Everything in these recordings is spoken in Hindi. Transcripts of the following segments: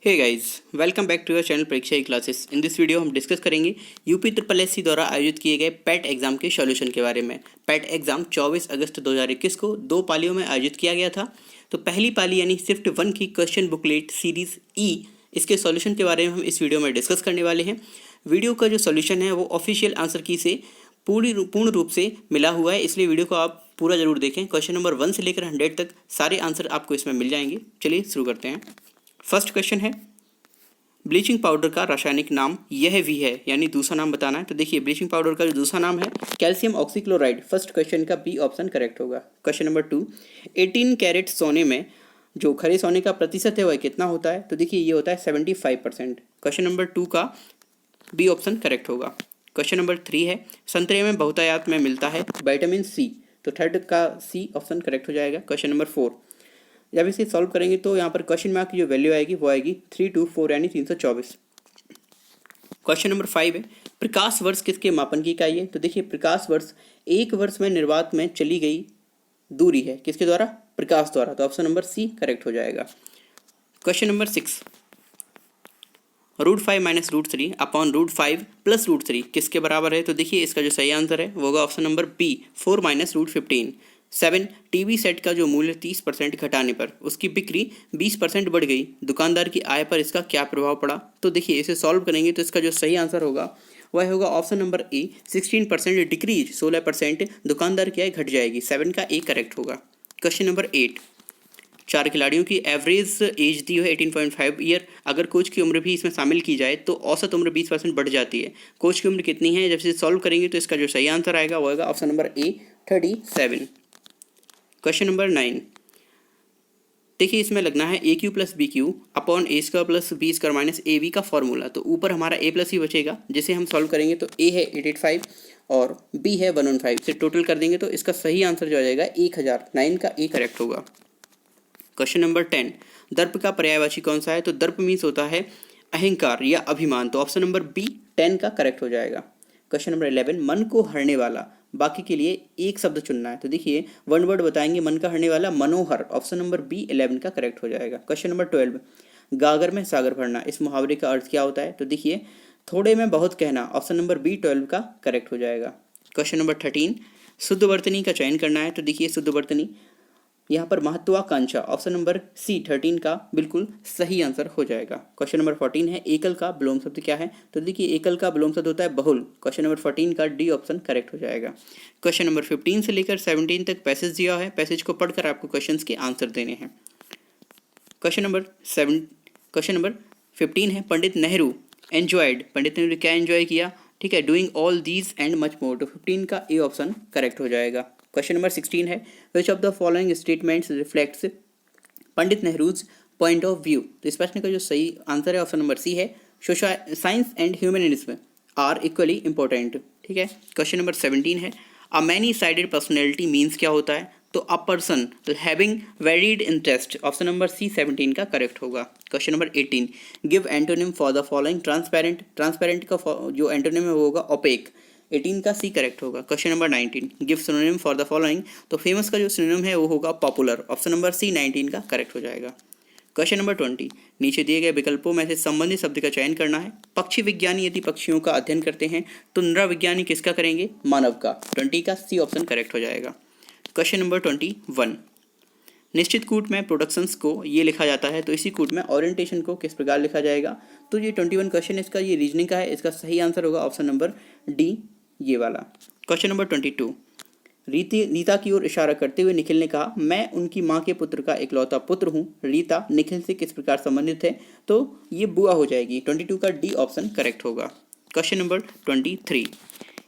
Hey guys, welcome back to your channel Pariksha e classes. In this video हम डिस्कस करेंगे यूपी ट्रिपल एससी द्वारा आयोजित किए गए पैट एग्जाम के सॉल्यूशन के बारे में। पैट एग्जाम 24 अगस्त 2021 को 2 पालियों में आयोजित किया गया था। तो पहली पाली यानी शिफ्ट 1 की क्वेश्चन बुकलेट सीरीज ई, इसके सॉल्यूशन के बारे में हम इस वीडियो में डिस्कस करने वाले हैं। वीडियो का जो सॉल्यूशन है वो ऑफिशियल आंसर की से पूर्ण रूप से मिला हुआ है, इसलिए वीडियो को आप पूरा जरूर देखें। क्वेश्चन नंबर 1 से लेकर 100 तक सारे आंसर आपको इसमें मिल जाएंगे। चलिए शुरू करते हैं। फर्स्ट क्वेश्चन है, ब्लीचिंग पाउडर का रासायनिक नाम यह भी है, यानी दूसरा नाम बताना है। तो देखिए, ब्लीचिंग पाउडर का जो दूसरा नाम है कैल्शियम ऑक्सीक्लोराइड। फर्स्ट क्वेश्चन का बी ऑप्शन करेक्ट होगा। क्वेश्चन नंबर 2, 18 कैरेट सोने में जो खरे सोने का प्रतिशत है वह कितना होता है? तो देखिए, ये होता है 75%। क्वेश्चन नंबर 2 का बी ऑप्शन करेक्ट होगा। क्वेश्चन नंबर 3 है, संतरे में बहुतायत में मिलता है विटामिन सी। तो थर्ड का सी ऑप्शन करेक्ट हो जाएगा। क्वेश्चन नंबर 4, जब इसे सॉल्व करेंगे तो यहाँ पर क्वेश्चन मार्क की जो वैल्यू आएगी वो आएगी 324 यानी 324। क्वेश्चन नंबर 5 है, प्रकाश वर्ष किसके मापन की इकाई है? तो देखिए, प्रकाश वर्ष एक वर्ष में निर्वात में चली गई दूरी है, किसके द्वारा? प्रकाश द्वारा। तो ऑप्शन नंबर सी करेक्ट हो जाएगा। Question number 6, √5 minus √3 upon √5 plus √3 किसके बराबर है? तो देखिए, इसका जो सही आंसर है वो होगा option number B, 4 minus √15। 7, TV set का जो मूल्य 30% घटाने पर उसकी बिक्री 20% बढ़ गई, दुकानदार की आय पर इसका क्या प्रभाव पड़ा? तो देखिए, इसे सॉल्व करेंगे तो इसका जो सही आंसर होगा वह होगा ऑप्शन नंबर ए, 16% डिक्रीज, 16% दुकानदार की आय घट जाएगी। 7 का ए करेक्ट होगा। क्वेश्चन नंबर 8, 4 खिलाड़ियों की एवरेज एज दी है 18.5 ईयर। अगर कोच की उम्र भी इसमें शामिल की जाए तो औसत उम्र 20% बढ़ जाती है। कोच की उम्र कितनी है? जब इसे सॉल्व करेंगे तो इसका जो सही आंसर आएगा वो होगा option number A, 37। Question number 9, देखिए, इसमें लगना है A cube plus B cube upon A square plus B square minus A B का फॉर्मूला। तो ऊपर हमारा ए प्लस ही बचेगा, जिसे हम सॉल्व करेंगे तो ए है 885 और बी है 115 से टोटल कर देंगे तो इसका सही आंसर जो आ जाएगा 1000। 9 का ए करेक्ट होगा। क्वेश्चन नंबर 10, दर्प का पर्यायवाची कौन सा है? तो दर्प मीन्स होता है अहंकार या अभिमान। तो ऑप्शन नंबर बी 10 का करेक्ट हो जाएगा। क्वेश्चन नंबर 11, मन को हरने वाला, बाकी के लिए एक शब्द चुनना है। तो देखिए, वन वर्ड बताएंगे मन का हरने वाला, मनोहर। ऑप्शन नंबर बी 11 का करेक्ट हो जाएगा। क्वेश्चन नंबर 12, गागर में सागर भरना, इस मुहावरे का अर्थ क्या होता है? तो देखिए, थोड़े में बहुत कहना। ऑप्शन नंबर बी 12 का करेक्ट हो जाएगा। क्वेश्चन नंबर 13, शुद्ध वर्तनी का चयन करना है। तो देखिए, शुद्ध वर्तनी यहाँ पर महत्वाकांक्षा, ऑप्शन नंबर सी 13 का बिल्कुल सही आंसर हो जाएगा। क्वेश्चन नंबर 14 है, एकल का विलोम शब्द क्या है? तो देखिए, एकल का विलोम शब्द होता है बहुल। क्वेश्चन नंबर 14 का डी ऑप्शन करेक्ट हो जाएगा। क्वेश्चन नंबर 15 से लेकर 17 तक पैसेज दिया है, पैसेज को पढ़कर आपको क्वेश्चन के आंसर देने हैं। क्वेश्चन नंबर 15 है, पंडित नेहरू एंजॉयड, पंडित नेहरू क्या एंजॉय किया? ठीक है, doing all these and much more. तो 15 का ए ऑप्शन करेक्ट हो जाएगा। क्वेश्चन नंबर 16 है, which of the following statements reflects Pandit Nehru's point of view? तो इस प्रश्न का जो सही आंसर है ऑप्शन नंबर सी है, science and humanism are equally important. ठीक है। क्वेश्चन नंबर 17 है, a many sided personality means क्या होता है? तो a person having varied interest. Option number C 17 का करेक्ट होगा। Question number 18, give antonym for the following transparent. Transparent का जो एंटोनिम है वो होगा ओपेक। 18 का सी करेक्ट होगा। Question number 19, give synonym for the following. तो फेमस का जो सिनोनिम है वो होगा पॉपुलर। ऑप्शन नंबर सी 19 का करेक्ट हो जाएगा। क्वेश्चन नंबर 20, नीचे दिए गए विकल्पों में से संबंधित शब्द का चयन करना है। पक्षी विज्ञानी यदि पक्षियों का अध्ययन करते हैं तो नृविज्ञानी किसका करेंगे? मानव का। 20 का सी ऑप्शन करेक्ट हो जाएगा। क्वेश्चन नंबर 21, निश्चित कूट में प्रोडक्शंस को ये लिखा जाता है, तो इसी कूट में ओरिएंटेशन को किस प्रकार लिखा जाएगा? तो ये 21 क्वेश्चन इसका ये रीजनिंग का है, इसका सही आंसर होगा ऑप्शन नंबर डी, ये वाला। क्वेश्चन नंबर 22, रीता की ओर इशारा करते हुए निखिल ने कहा, मैं उनकी माँ के पुत्र का इकलौता पुत्र हूँ। रीता निखिल से किस प्रकार संबंधित है? तो ये बुआ हो जाएगी। 22 का डी ऑप्शन करेक्ट होगा। क्वेश्चन नंबर 23,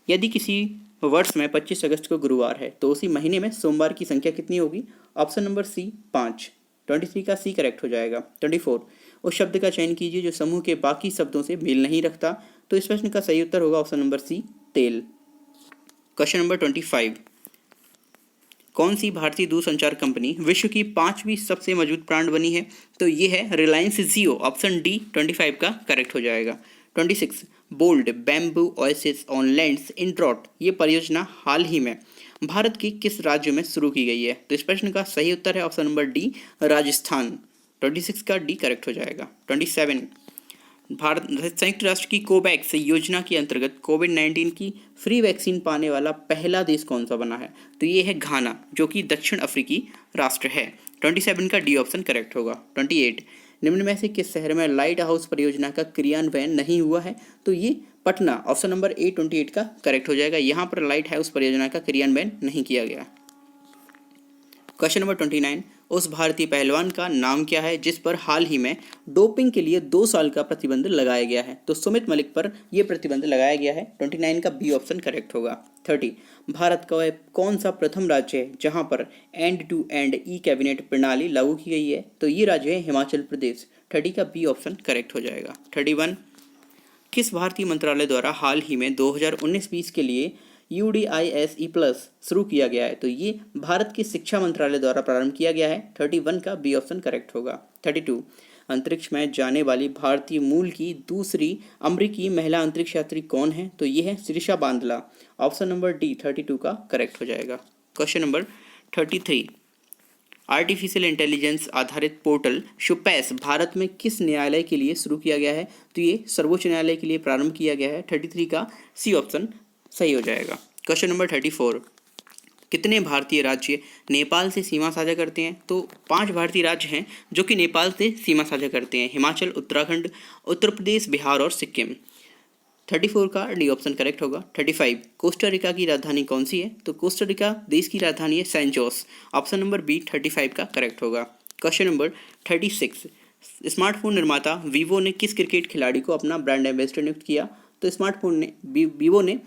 यदि किसी वर्ष में 25 अगस्त को गुरुवार है तो उसी महीने में सोमवार की संख्या कितनी होगी? ऑप्शन नंबर सी 5। 23 का सी करेक्ट हो जाएगा। 24, उस शब्द का चयन कीजिए जो समूह के बाकी शब्दों से मेल नहीं रखता। तो इस प्रश्न का सही उत्तर होगा ऑप्शन नंबर सी तेल। क्वेश्चन नंबर 25, कौन सी भारतीय दूरसंचार कंपनी विश्व की 5वीं सबसे मजबूत ब्रांड बनी है? तो ये है रिलायंस जियो। ऑप्शन डी 25 का करेक्ट हो जाएगा। 26, bold bamboo oasis on lands in drought, ये परियोजना हाल ही में भारत के किस राज्य में शुरू की गई है? तो इस प्रश्न का सही उत्तर है ऑप्शन नंबर डी, राजस्थान। 26 का डी करेक्ट हो जाएगा। 27 भारत संयुक्त राष्ट्र की कोवैक्स योजना के अंतर्गत कोविड-19 की फ्री वैक्सीन पाने वाला पहला देश कौन सा बना है? तो ये है घाना, जो कि दक्षिण अफ्रीकी राष्ट्र है। 27 का डी ऑप्शन करेक्ट होगा। 28 निम्न में से किस शहर में लाइट हाउस परियोजना का क्रियान्वयन नहीं हुआ है? तो ये पटना, ऑप्शन नंबर ए 28 का करेक्ट हो जाएगा। यहाँ पर लाइट हाउस परियोजना का क्रियान्वयन नहीं किया गया। क्वेश्चन नंबर 29 उस भारतीय पहलवान का नाम क्या है जिस पर हाल ही में डोपिंग के लिए 2 साल का प्रतिबंध लगाया गया है? तो सुमित मलिक पर यह प्रतिबंध लगाया गया है। 29 का बी ऑप्शन करेक्ट होगा। 30 भारत का वह कौन सा प्रथम राज्य है जहां पर end to end e cabinet प्रणाली लागू की गई है? तो ये राज्य है हिमाचल प्रदेश। 30 का बी ऑप्शन करेक्ट हो जाएगा। 31 किस भारतीय मंत्रालय द्वारा हाल ही में 2019-20 के लिए UDISE+ शुरू किया गया है? तो ये भारत के शिक्षा मंत्रालय द्वारा प्रारंभ किया गया है। 31 का बी ऑप्शन करेक्ट होगा। 32 अंतरिक्ष में जाने वाली भारतीय मूल की दूसरी अमेरिकी महिला अंतरिक्ष यात्री कौन है? तो ये है शिरीषा बांदला। ऑप्शन नंबर डी 32 का करेक्ट हो जाएगा। क्वेश्चन नंबर 33 आर्टिफिशियल इंटेलिजेंस आधारित पोर्टल शुपैस भारत में किस न्यायालय के लिए शुरू किया गया है? तो ये सर्वोच्च न्यायालय के लिए प्रारंभ किया गया है। 33 का सी ऑप्शन सही हो जाएगा। क्वेश्चन नंबर 34 कितने भारतीय राज्य नेपाल से सीमा साझा करते हैं? तो 5 भारतीय राज्य हैं जो कि नेपाल से सीमा साझा करते हैं। हिमाचल, उत्तराखंड, उत्तर प्रदेश, बिहार और सिक्किम। 34 का डी ऑप्शन करेक्ट होगा। 35 कोस्टा रिका की राजधानी कौन सी है? तो कोस्टा रिका देश की राजधानी है San Jose. Option number B 35 का करेक्ट होगा। क्वेश्चन नंबर 36 स्मार्टफोन निर्माता वीवो ने किस क्रिकेट खिलाड़ी को अपना ब्रांड एम्बेसडर नियुक्त किया? तो स्मार्टफोन ने वीवो ने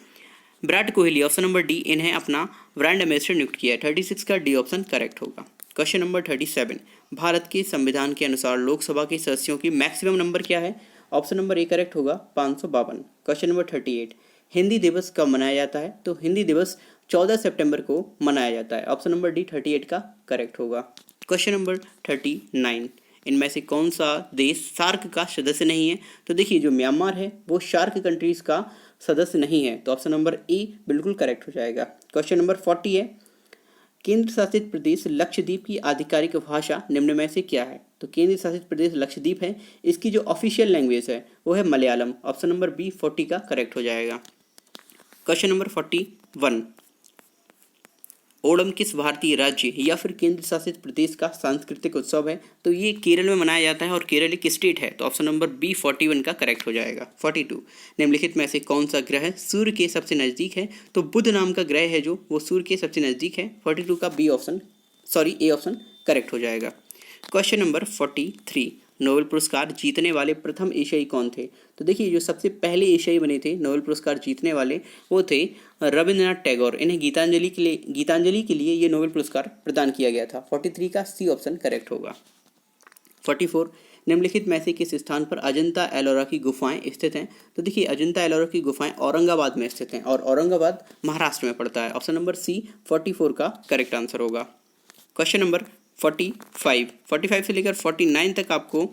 Virat Kohli, option number D, इन्हें अपना ब्रांड एम्बेसडर नियुक्त किया है। 36 का डी ऑप्शन करेक्ट होगा। क्वेश्चन नंबर 37 भारत के संविधान के अनुसार लोकसभा के सदस्यों की मैक्सिमम नंबर क्या है? ऑप्शन नंबर ए करेक्ट होगा 552। क्वेश्चन नंबर 38 हिंदी दिवस कब मनाया जाता है? तो हिंदी दिवस 14 सितंबर को मनाया जाता है। ऑप्शन नंबर डी 38 का करेक्ट होगा। क्वेश्चन नंबर 39 इनमें से कौन सा देश सार्क का सदस्य नहीं है? तो देखिए जो म्यांमार है वो सार्क कंट्रीज का सदस्य नहीं है। तो ऑप्शन नंबर ए बिल्कुल करेक्ट हो जाएगा। क्वेश्चन नंबर 40 है केंद्र शासित प्रदेश लक्षद्वीप की आधिकारिक भाषा निम्न में से क्या है? तो केंद्र शासित प्रदेश लक्षद्वीप है, इसकी जो ऑफिशियल लैंग्वेज है वो है मलयालम। ऑप्शन नंबर बी 40 का करेक्ट हो जाएगा। क्वेश्चन नंबर 41 ओणम किस भारतीय राज्य या फिर केंद्र शासित प्रदेश का सांस्कृतिक उत्सव है? तो ये केरल में मनाया जाता है और केरल एक स्टेट है। तो ऑप्शन नंबर बी 41 का करेक्ट हो जाएगा। 42 निम्नलिखित में से कौन सा ग्रह सूर्य के सबसे नज़दीक है? तो बुध नाम का ग्रह है जो वो सूर्य के सबसे नज़दीक है। 42 का ए ऑप्शन करेक्ट हो जाएगा। क्वेश्चन नंबर 43 नोबेल पुरस्कार जीतने वाले प्रथम एशियाई कौन थे? तो देखिए जो सबसे पहले एशियाई बने थे नोबेल पुरस्कार जीतने वाले वो थे रविंद्रनाथ टैगोर। इन्हें गीतांजलि के लिए ये नोबेल पुरस्कार प्रदान किया गया था। 43 का सी ऑप्शन करेक्ट होगा। 44 निम्नलिखित में से किस स्थान पर अजंता एलोरा की गुफाएं स्थित हैं? तो देखिए अजंता एलोरा की गुफाएं औरंगाबाद में स्थित हैं और औरंगाबाद महाराष्ट्र में पड़ता है। ऑप्शन नंबर सी 44 का करेक्ट आंसर होगा। क्वेश्चन नंबर 45 से लेकर 49 तक आपको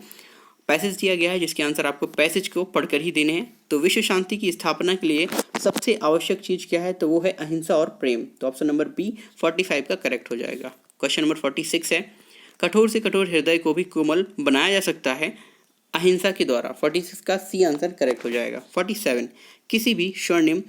पैसेज दिया गया है जिसके आंसर आपको पैसेज को पढ़कर ही देने हैं। तो विश्व शांति की स्थापना के लिए सबसे आवश्यक चीज़ क्या है? तो वो है अहिंसा और प्रेम। तो ऑप्शन नंबर बी 45 का करेक्ट हो जाएगा। क्वेश्चन नंबर 46 है कठोर से कठोर हृदय को भी कोमल बनाया जा सकता है अहिंसा के द्वारा। 46 का सी आंसर करेक्ट हो जाएगा। 47 किसी भी स्वर्णिम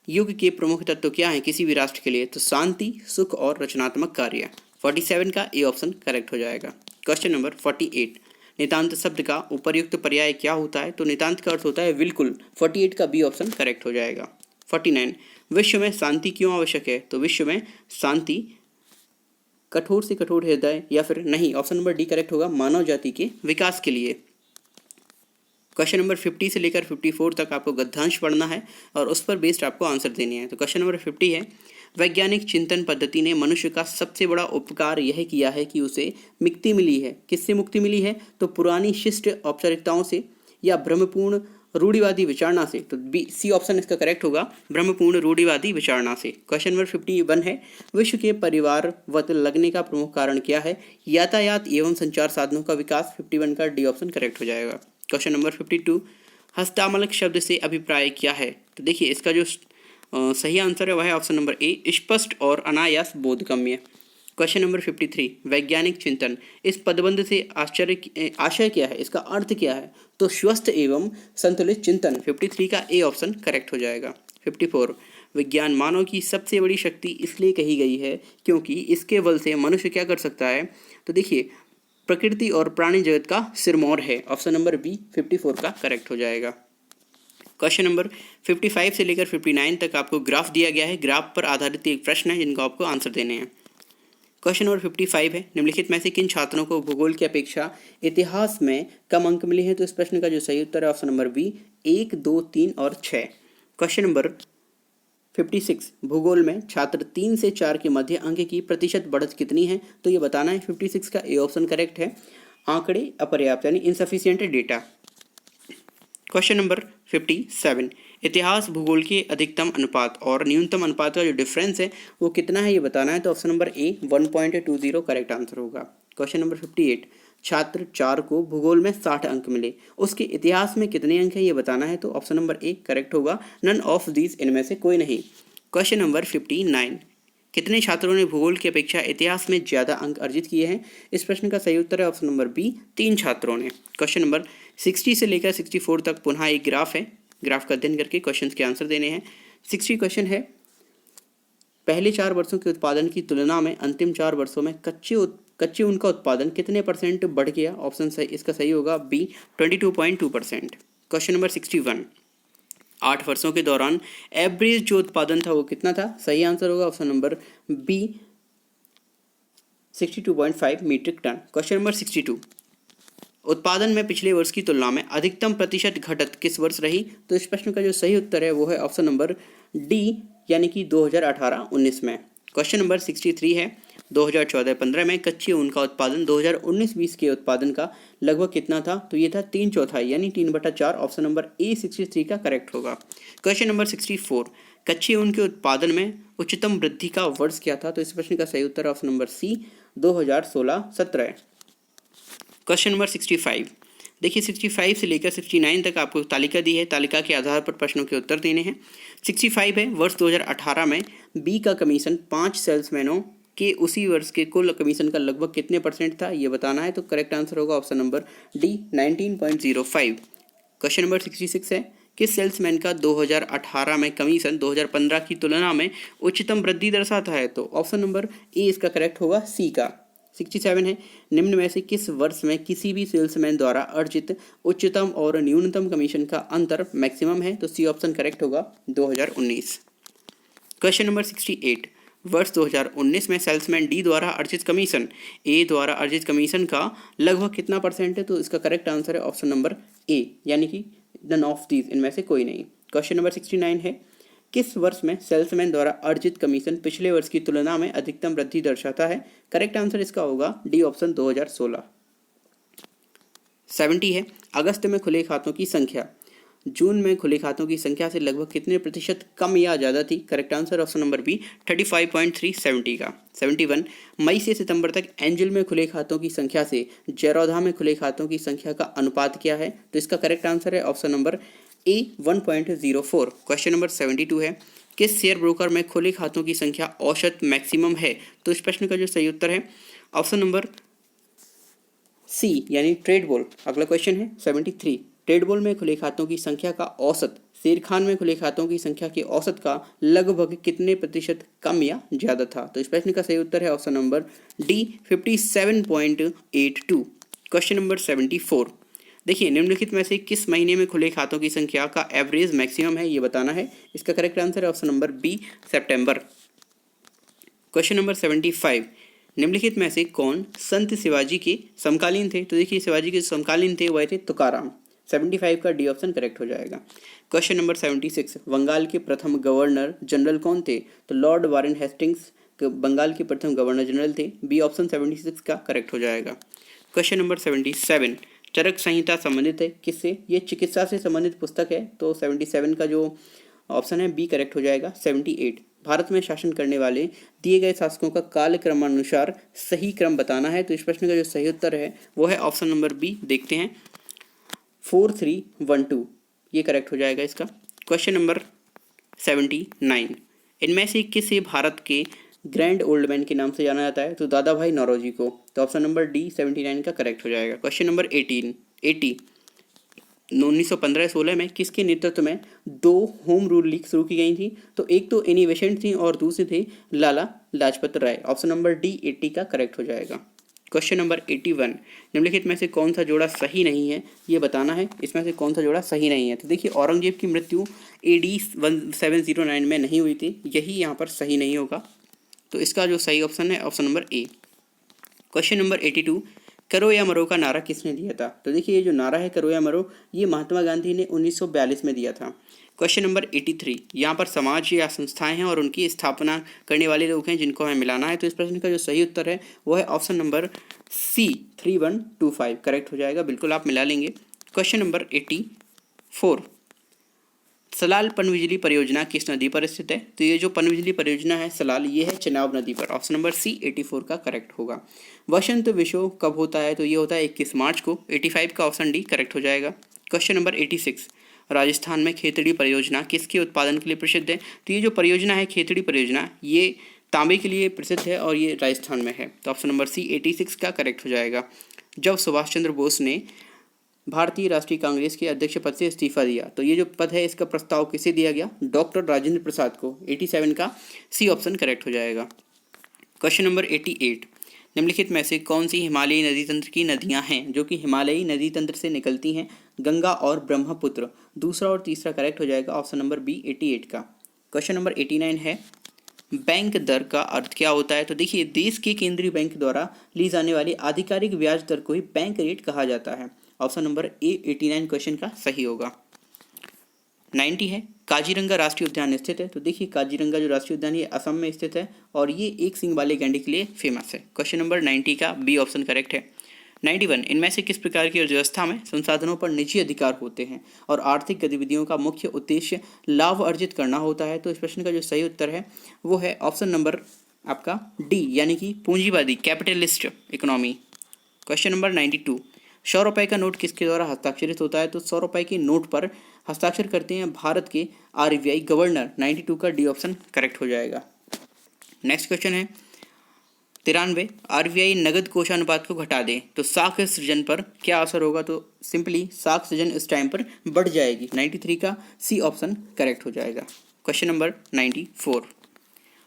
युग के प्रमुख तत्व क्या हैं किसी भी राष्ट्र के लिए? तो शांति, सुख और रचनात्मक कार्य। 47 का ए ऑप्शन करेक्ट हो जाएगा। क्वेश्चन नंबर 48 नितांत शब्द का उपर्युक्त पर्याय क्या होता है? तो नितांत का अर्थ होता है बिल्कुल। 48 का बी ऑप्शन करेक्ट हो जाएगा। 49 विश्व में शांति क्यों आवश्यक है? तो विश्व में शांति कठोर से कठोर हृदय या फिर नहीं, ऑप्शन नंबर डी करेक्ट होगा, मानव जाति के विकास के लिए। क्वेश्चन नंबर 50 से लेकर 54 तक आपको गद्यांश पढ़ना है और उस पर बेस्ड आपको आंसर देने हैं। तो क्वेश्चन नंबर 50 है वैज्ञानिक चिंतन पद्धति ने मनुष्य का सबसे बड़ा उपकार यह किया है कि उसे मुक्ति मिली है। किससे मुक्ति मिली है? तो पुरानी शिष्ट औपचारिकताओं से या भ्रमपूर्ण रूढ़िवादी विचारणा से। तो बी सी ऑप्शन इसका करेक्ट होगा, भ्रमपूर्ण रूढ़िवादी विचारणा से। क्वेश्चन नंबर 51 है विश्व के परिवारवत लगने का प्रमुख कारण क्या है? यातायात एवं संचार साधनों का विकास। 51 का डी ऑप्शन करेक्ट हो जाएगा। क्वेश्चन नंबर 52 हस्तामलक शब्द से अभिप्राय क्या है? तो देखिए इसका जो सही आंसर है वह है ऑप्शन नंबर ए स्पष्ट और अनायास बोधगम्य। क्वेश्चन नंबर 53, वैज्ञानिक चिंतन। इस पदबंध से आशय क्या है, इसका अर्थ क्या है? तो स्वस्थ एवं संतुलित चिंतन। 53 का ए ऑप्शन करेक्ट हो जाएगा। 54, विज्ञान मानव की सबसे बड़ी शक्ति इसलिए कही गई है क्योंकि इसके बल से मनुष्य क्या कर सकता है? तो देखिए, प्रकृति और प्राणी जगत का सिरमौर है। ऑप्शन नंबर बी 54 का करेक्ट हो जाएगा। क्वेश्चन नंबर 55 से लेकर 59 तक आपको ग्राफ दिया गया है। ग्राफ पर आधारित एक प्रश्न है जिनको आपको आंसर देने हैं। क्वेश्चन नंबर 55 है, निम्नलिखित में से किन छात्रों को भूगोल की अपेक्षा इतिहास में कम अंक मिले हैं? तो इस प्रश्न का जो सही उत्तर है ऑप्शन नंबर बी 1, 2, 3 और 6। क्वेश्चन नंबर 56, भूगोल में छात्र 3 से 4 के मध्य अंक की प्रतिशत बढ़त कितनी है? तो ये बताना है। 56 का ए ऑप्शन करेक्ट है। आंकड़े अपर्याप्त यानी इनसफिशिएंट डेटा। क्वेश्चन नंबर 57, इतिहास भूगोल के अधिकतम अनुपात और न्यूनतम अनुपात का जो डिफरेंस है वो कितना है ये बताना है। तो ऑप्शन नंबर ए 1.20 करेक्ट आंसर होगा। क्वेश्चन नंबर 58, छात्र 4 को भूगोल में 60 अंक मिले, उसके इतिहास में कितने अंक है ये बताना है। तो ऑप्शन नंबर ए करेक्ट होगा, नन ऑफ दीज, इनमें से कोई नहीं। क्वेश्चन नंबर 59, कितने छात्रों ने भूगोल की अपेक्षा इतिहास में ज़्यादा अंक अर्जित किए हैं? इस प्रश्न का सही उत्तर है ऑप्शन नंबर बी 3 छात्रों ने। क्वेश्चन नंबर 60 से लेकर 64 तक पुनः एक ग्राफ है। ग्राफ का अध्ययन करके क्वेश्चंस के आंसर देने हैं। 60 क्वेश्चन है, पहले 4 वर्षों के उत्पादन की तुलना में अंतिम 4 वर्षों में कच्चे ऊन का उत्पादन कितने % बढ़ गया? ऑप्शन सही इसका सही होगा बी 22.2%। क्वेश्चन नंबर 61, 8 वर्षों के दौरान एवरेज जो उत्पादन था वो कितना था? सही आंसर होगा option number B 62.5 metric tonne. Question number 62, उत्पादन में पिछले वर्ष की तुलना में अधिकतम प्रतिशत घटत किस वर्ष रही? तो इस प्रश्न का जो सही उत्तर है वो है ऑप्शन नंबर डी यानी कि 2018-19 में। क्वेश्चन नंबर 63 है, 2014-15 में कच्चे ऊन का उत्पादन 2019-20 के उत्पादन का लगभग कितना था? तो ये था 3/4 यानी 3/4। ऑप्शन नंबर ए 63 का करेक्ट होगा। क्वेश्चन नंबर 64, कच्चे ऊन के उत्पादन में उच्चतम वृद्धि का वर्ष क्या था? तो इस प्रश्न का सही उत्तर option number C 2016-17। Question number 65, देखिए 65 से लेकर 69 तक आपको तालिका दी है। तालिका के आधार पर प्रश्नों के उत्तर देने हैं। 65 है, वर्ष 2018 में बी का कमीशन 5 सेल्समैनों के उसी वर्ष के कुल कमीशन का लगभग कितने % था ये बताना है। तो करेक्ट आंसर होगा option number D 19.05। Question number 66 है, किस सेल्समैन का 2018 में कमीशन 2015 की तुलना में उच्चतम वृद्धि दर्शाता है? तो ऑप्शन नंबर ए इसका करेक्ट होगा सी का। 67 है, निम्न में से किस वर्ष में किसी भी सेल्समैन द्वारा अर्जित उच्चतम और न्यूनतम कमीशन का अंतर मैक्सिमम है? तो सी ऑप्शन करेक्ट होगा 2019। क्वेश्चन नंबर 68, वर्ष 2019 में सेल्समैन डी द्वारा अर्जित कमीशन ए द्वारा अर्जित कमीशन का लगभग कितना % है? तो इसका करेक्ट आंसर है ऑप्शन नंबर ए यानी कि नन ऑफ दीज, इनमें से कोई नहीं। क्वेश्चन नंबर 69 है, किस वर्ष में सेल्समैन द्वारा अर्जित कमीशन पिछले वर्ष की तुलना में अधिकतम वृद्धि दर्शाता है? करेक्ट आंसर इसका होगा डी ऑप्शन 2016। 70 है, अगस्त में खुले खातों की संख्या जून में खुले खातों की संख्या से लगभग कितने % कम या ज़्यादा थी? Correct answer option number B 35.3 70 का। 71, मई से सितंबर तक एंजल में खुले खातों की संख्या से जेरोधा में खुले खातों की संख्या का अनुपात क्या है? तो इसका करेक्ट आंसर है ऑप्शन नंबर ए 1.04। क्वेश्चन नंबर 72 है, किस शेयर ब्रोकर में खुले खातों की संख्या औसत मैक्सिमम है? तो इस प्रश्न का जो सही उत्तर है ऑप्शन नंबर सी यानी ट्रेड बोल। अगला क्वेश्चन है 73, ट्रेड बोल में खुले खातों की संख्या का औसत शेर खान में खुले खातों की संख्या के औसत का लगभग कितने % कम या ज़्यादा था? तो इस प्रश्न का सही उत्तर है option number D 57.82। Question number 74, देखिए निम्नलिखित में से किस महीने में खुले खातों की संख्या का एवरेज मैक्सिमम है ये बताना है। इसका करेक्ट आंसर है ऑप्शन नंबर बी सितंबर। क्वेश्चन नंबर 75, निम्नलिखित में से कौन संत शिवाजी के समकालीन थे? तो देखिए शिवाजी के समकालीन थे वह थे तुकाराम। 75 का डी ऑप्शन करेक्ट हो जाएगा। क्वेश्चन नंबर 76, बंगाल के प्रथम गवर्नर जनरल कौन थे? तो लॉर्ड वारेन हेस्टिंग्स बंगाल के प्रथम गवर्नर जनरल थे। बी ऑप्शन 76 का करेक्ट हो जाएगा। क्वेश्चन नंबर 77, चरक संहिता संबंधित है किससे? ये चिकित्सा से संबंधित पुस्तक है। तो 77 का जो ऑप्शन है बी करेक्ट हो जाएगा। 78, भारत में शासन करने वाले दिए गए शासकों का काल क्रमानुसार सही क्रम बताना है। तो इस प्रश्न का जो सही उत्तर है वो है ऑप्शन नंबर बी, देखते हैं 4312, ये करेक्ट हो जाएगा इसका। क्वेश्चन नंबर 79, इनमें से किसे भारत के ग्रैंड ओल्ड मैन के नाम से जाना जाता है? तो दादा भाई नौरोजी को। तो ऑप्शन नंबर डी 79 का करेक्ट हो जाएगा। क्वेश्चन नंबर 80 1915-16 में किसके नेतृत्व में 2 होम रूल लीग शुरू की गई थी? तो एक तो एनी बेसेंट थी और दूसरी थी Lala Lajpat Rai. Option number D 80 का करेक्ट हो जाएगा। क्वेश्चन नंबर 81 निम्नलिखित में से कौन सा जोड़ा सही नहीं है, ये बताना है। इसमें से कौन सा जोड़ा सही नहीं है? तो देखिए, औरंगजेब की मृत्यु AD 1709 में नहीं हुई थी, यही यहाँ पर सही नहीं होगा। तो इसका जो सही ऑप्शन है ऑप्शन नंबर ए। क्वेश्चन नंबर 82 करो या मरो का नारा किसने दिया था? तो देखिए, ये जो नारा है करो या मरो, ये महात्मा गांधी ने 1942 में दिया था। क्वेश्चन नंबर 83 यहाँ पर समाज या संस्थाएं हैं और उनकी स्थापना करने वाले लोग हैं जिनको हमें मिलाना है। तो इस प्रश्न का जो सही उत्तर है वो है ऑप्शन नंबर सी 3125 करेक्ट हो जाएगा। बिल्कुल आप मिला लेंगे। क्वेश्चन नंबर 84 सलाल पनबिजली परियोजना किस नदी पर स्थित है? तो ये जो पनबिजली परियोजना है सलाल, ये है चेनाब नदी पर। ऑप्शन नंबर सी 84 का करेक्ट होगा। वसंत विश्व कब होता है? तो ये होता है 21 मार्च को। 85 का ऑप्शन डी करेक्ट हो जाएगा। क्वेश्चन नंबर 86 राजस्थान में खेतड़ी परियोजना किसके उत्पादन के लिए प्रसिद्ध है? तो ये जो परियोजना है खेतड़ी परियोजना, ये तांबे के लिए प्रसिद्ध है और ये राजस्थान में है। तो ऑप्शन नंबर सी 86 का करेक्ट हो जाएगा। जब सुभाष चंद्र बोस ने भारतीय राष्ट्रीय कांग्रेस के अध्यक्ष पद से इस्तीफा दिया, तो ये जो पद है इसका प्रस्ताव किसे दिया गया? डॉक्टर राजेंद्र प्रसाद को। 87 का सी ऑप्शन करेक्ट हो जाएगा। क्वेश्चन नंबर 88 निम्नलिखित में से कौन सी हिमालयी नदी तंत्र की नदियां हैं जो कि हिमालयी नदी तंत्र से निकलती हैं? गंगा और ब्रह्मपुत्र। दूसरा और तीसरा करेक्ट हो जाएगा ऑप्शन नंबर बी 88 का। क्वेश्चन नंबर 89 है बैंक दर का अर्थ क्या होता है? तो देखिए, देश के केंद्रीय बैंक द्वारा ली जाने वाली आधिकारिक ब्याज दर को ही बैंक रेट कहा जाता है। ऑप्शन नंबर ए 89 क्वेश्चन का सही होगा। 90 है काजीरंगा राष्ट्रीय उद्यान स्थित है? तो देखिए, काजीरंगा जो राष्ट्रीय उद्यान ये असम में स्थित है और ये एक सींग वाले गैंडे के लिए फेमस है। क्वेश्चन नंबर 90 का बी ऑप्शन करेक्ट है। 91 इनमें से किस प्रकार की अर्थव्यवस्था में संसाधनों पर निजी अधिकार होते हैं और आर्थिक गतिविधियों का मुख्य उद्देश्य लाभ अर्जित करना होता है? तो इस प्रश्न का जो सही उत्तर है वो है ऑप्शन नंबर आपका डी, यानी कि पूंजीवादी कैपिटलिस्ट इकोनॉमी। क्वेश्चन नंबर 92 100 रुपये का नोट किसके द्वारा हस्ताक्षरित होता है? तो 100 रुपये के नोट पर हस्ताक्षर करते हैं भारत के RBI गवर्नर। 92 का डी ऑप्शन करेक्ट हो जाएगा। नेक्स्ट क्वेश्चन है 93 RBI नगद कोषानुपात को घटा दें तो साख सृजन पर क्या असर होगा? तो सिंपली साख सृजन इस टाइम पर बढ़ जाएगी। 93 का सी ऑप्शन करेक्ट हो जाएगा। क्वेश्चन नंबर 94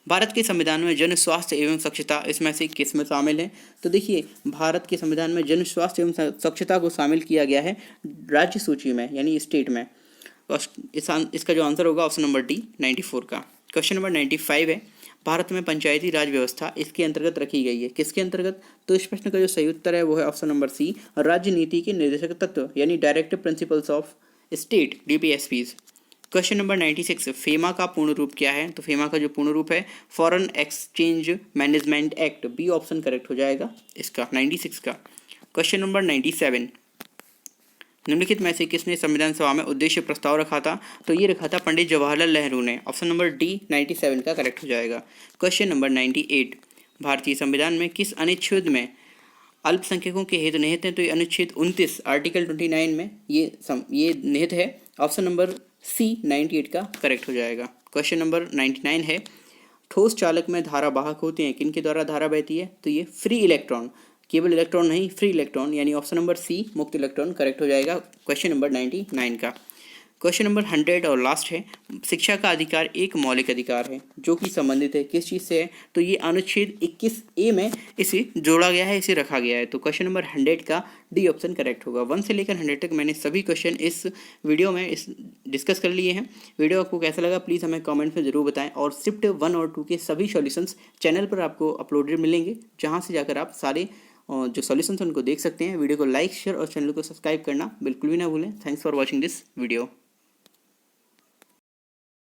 भारत के संविधान में जन स्वास्थ्य एवं स्वच्छता इसमें से किस में शामिल है? तो देखिए, भारत के संविधान में जन स्वास्थ्य एवं स्वच्छता को शामिल किया गया है राज्य सूची में, यानी स्टेट में। इसका जो आंसर होगा ऑप्शन नंबर डी 94 का। क्वेश्चन नंबर 95 है भारत में पंचायती राज व्यवस्था इसके अंतर्गत रखी गई है, किसके अंतर्गत? तो इस प्रश्न का जो सही उत्तर है वो है ऑप्शन नंबर सी राज्य नीति के निर्देशक तत्व, यानी directive principles of state DPSPs। Question number 96 FEMA का पूर्ण रूप क्या है? तो फेमा का जो पूर्ण रूप है foreign exchange management act. B option correct हो जाएगा इसका 96 का। क्वेश्चन नंबर 97 निम्नलिखित में से किसने संविधान सभा में उद्देश्य प्रस्ताव रखा था? तो ये रखा था पंडित जवाहरलाल नेहरू ने। ऑप्शन नंबर डी 97 का करेक्ट हो जाएगा। क्वेश्चन नंबर 98 भारतीय संविधान में किस अनुच्छेद में अल्पसंख्यकों के हित निहित हैं? तो ये अनुच्छेद 29 आर्टिकल 29 में ये निहित है। ऑप्शन नंबर सी 98 का करेक्ट हो जाएगा। क्वेश्चन नंबर 99 है ठोस चालक में धारा वाहक होते हैं, किनके द्वारा धारा बहती है? तो ये फ्री इलेक्ट्रॉन, केवल इलेक्ट्रॉन नहीं, फ्री इलेक्ट्रॉन, यानी ऑप्शन नंबर सी मुक्त इलेक्ट्रॉन करेक्ट हो जाएगा क्वेश्चन नंबर 99 का। क्वेश्चन नंबर 100 और लास्ट है शिक्षा का अधिकार एक मौलिक अधिकार है जो कि संबंधित है किस चीज़ से है? तो ये अनुच्छेद 21A में इसे जोड़ा गया है, इसे रखा गया है। तो क्वेश्चन नंबर 100 का डी ऑप्शन करेक्ट होगा। 1 से लेकर 100 तक मैंने सभी क्वेश्चन इस वीडियो में डिस्कस कर लिए हैं। वीडियो आपको कैसा लगा प्लीज़ हमें कमेंट में ज़रूर बताएं। और शिफ्ट 1 और 2 के सभी सॉल्यूशंस चैनल पर आपको अपलोडेड मिलेंगे, जहाँ से जाकर आप सारे जो सॉल्यूशंस उनको देख सकते हैं। वीडियो को लाइक शेयर और चैनल को सब्सक्राइब करना बिल्कुल भी ना भूलें। Thanks for watching this video.